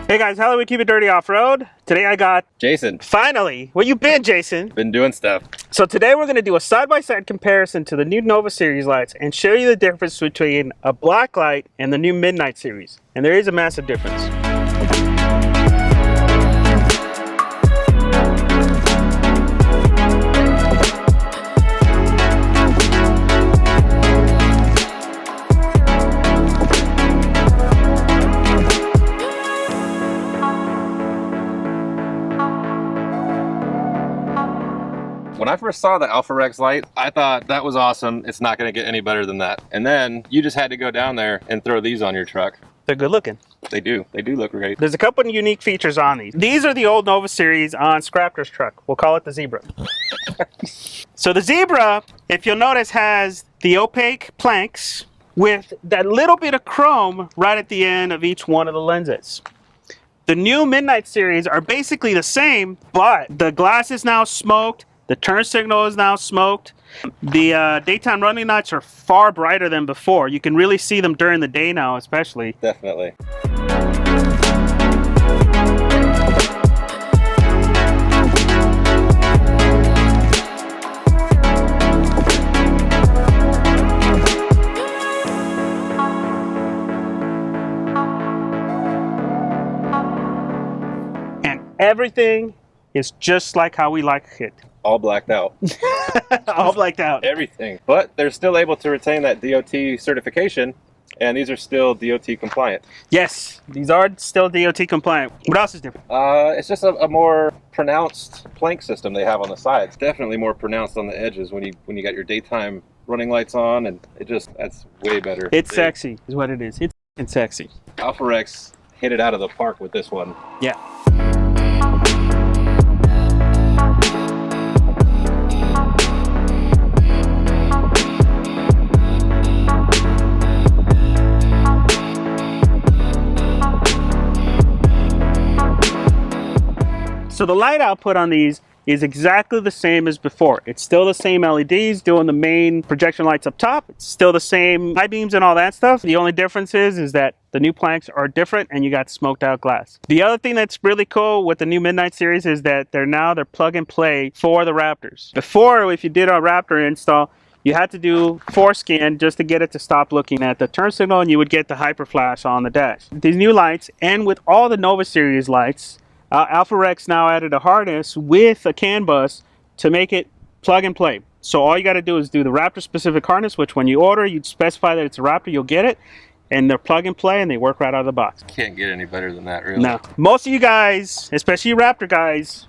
Hey guys, how do we keep it dirty off-road? Today I got Jason. Finally! Where you been, Jason? Been doing stuff. So today we're going to do a side-by-side comparison to the new Nova Series lights and show you the difference between a black light and the new Midnight Series. And there is a massive difference. When I first saw the AlphaRex light, I thought that was awesome. It's not going to get any better than that. And then you just had to go down there and throw these on your truck. They're good looking. They do. They do look great. There's a couple of unique features on these. These are the old Nova Series on Scrapper's truck. We'll call it the Zebra. So the Zebra, if you'll notice, has the opaque planks with that little bit of chrome right at the end of each one of the lenses. The new Midnight Series are basically the same, but the glass is now smoked. The turn signal is now smoked. The daytime running lights are far brighter than before. You can really see them during the day now, especially. Definitely. And everything is just like how we like it. All blacked out. All blacked out. Everything. But they're still able to retain that DOT certification, and these are still DOT compliant. Yes, these are still DOT compliant. What else is different? It's just a more pronounced plank system they have on the sides. Definitely more pronounced on the edges when you got your daytime running lights on, and that's way better. It's sexy is what it is. It's sexy. AlphaRex hit it out of the park with this one. Yeah. So the light output on these is exactly the same as before. It's still the same LEDs doing the main projection lights up top. It's still the same high beams and all that stuff. The only difference is that the new planks are different and you got smoked out glass. The other thing that's really cool with the new Midnight Series is that they're plug and play for the Raptors. Before, if you did a Raptor install, you had to do forescan just to get it to stop looking at the turn signal, and you would get the hyper flash on the dash. These new lights, and with all the Nova Series lights, AlphaRex now added a harness with a CAN bus to make it plug and play. So all you got to do is do the Raptor specific harness, which when you order, you'd specify that it's a Raptor, you'll get it. And they're plug and play and they work right out of the box. Can't get any better than that, really. No. Most of you guys, especially you Raptor guys,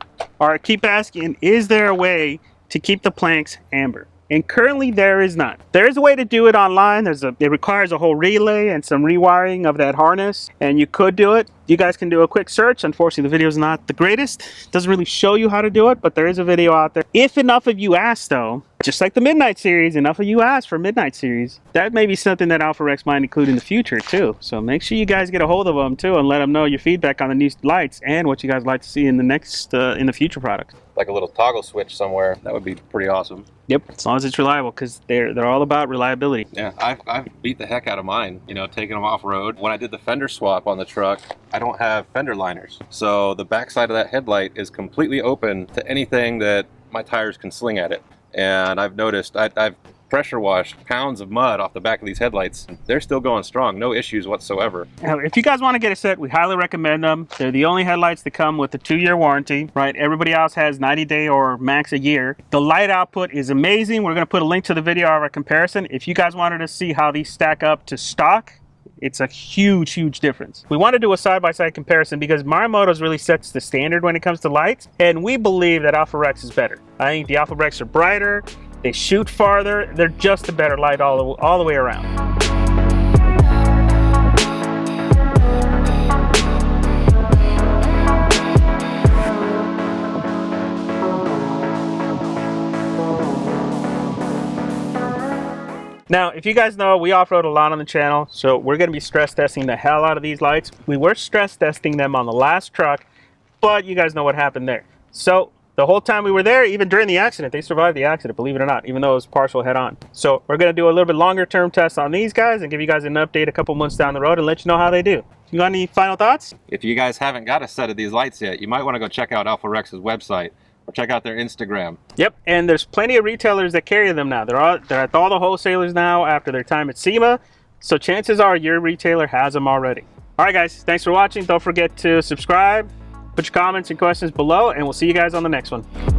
keep asking, is there a way to keep the planks amber? And currently there is not. There is a way to do it online. It requires a whole relay and some rewiring of that harness, and you could do it. You guys can do a quick search. Unfortunately, the video is not the greatest. It doesn't really show you how to do it, but there is a video out there. If enough of you ask though, just like the Midnight Series, enough of you ask for Midnight Series, that may be something that AlphaRex might include in the future too. So make sure you guys get a hold of them too and let them know your feedback on the new lights and what you guys like to see in the future products. Like a little toggle switch somewhere, that would be pretty awesome. Yep, as long as it's reliable, because they're all about reliability. Yeah, I've beat the heck out of mine, taking them off road. When I did the fender swap on the truck, I don't have fender liners, so the backside of that headlight is completely open to anything that my tires can sling at it. And I've noticed I've pressure washed pounds of mud off the back of these headlights. They're still going strong, no issues whatsoever. Now, if you guys want to get a set, we highly recommend them. They're the only headlights that come with a 2-year warranty, right? Everybody else has 90-day or max a year. The light output is amazing. We're going to put a link to the video of our comparison. If you guys wanted to see how these stack up to stock, it's a huge difference. We want to do a side-by-side comparison because Marimoto's really sets the standard when it comes to lights, and we believe that AlphaRex is better. I think the AlphaRex are brighter, they shoot farther, they're just a better light all the way around. Now, if you guys know, we off-road a lot on the channel, so we're going to be stress testing the hell out of these lights. We were stress testing them on the last truck, but you guys know what happened there. So the whole time we were there, even during the accident, they survived the accident, believe it or not, even though it was partial head on. So we're going to do a little bit longer term test on these guys and give you guys an update a couple months down the road and let you know how they do. You got any final thoughts? If you guys haven't got a set of these lights yet, you might want to go check out AlphaRex's website or check out their Instagram. Yep, and there's plenty of retailers that carry them now. They're at all the wholesalers now after their time at SEMA, so chances are your retailer has them already. All right, guys, thanks for watching. Don't forget to subscribe, put your comments and questions below, and we'll see you guys on the next one.